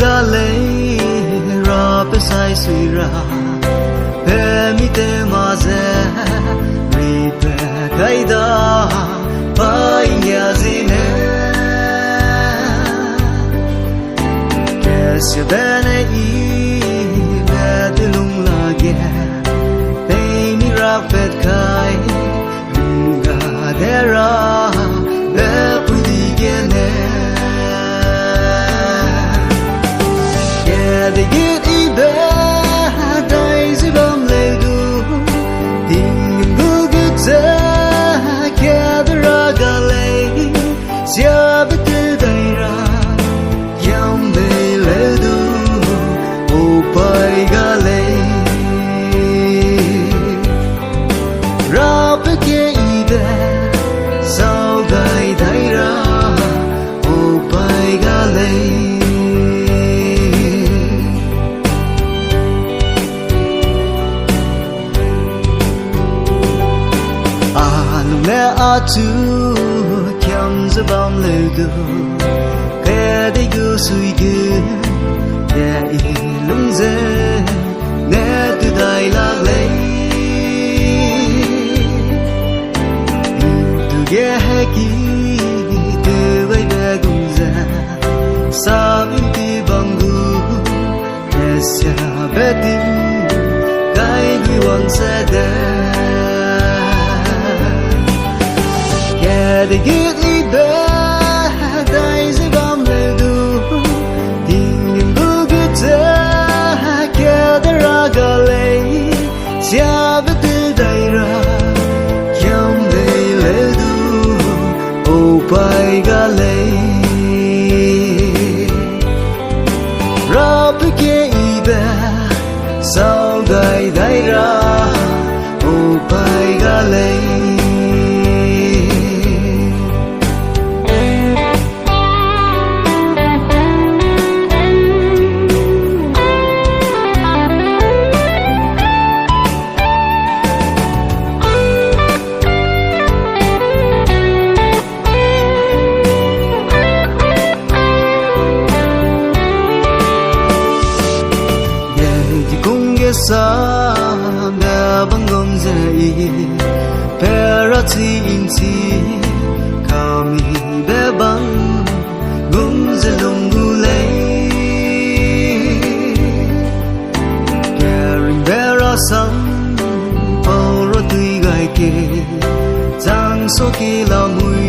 Galei ra pesai sui ra Pame te maze ripe kaida pai nya zine Kesya bene I vedilung lage Pame ra pet kai Lunga dera be pudigene They get ibe dai zibam ledu ding gugu za kadra galei sia betu daira yam be ledu opai galei rap ke ibe sao gai daira opai galei Ne atu kyam zabam lego kade gu sui ge ya ilung ze ne tu dai la le tu ge ha ki tu bai ba gu za sa min ti bang gu ya ba ti kai gi wan sa da They get me back, days of I'm ledu. Ding bugutta, kadra galei, siabetu daira, kyam de ledu, opai galei. Rap ke ibe, sao gai daira, opai galei. Sa da bangom zai perati inti kami bebang gum zelung gulei caring bera sam pauro tui gai ke jang so ki la mui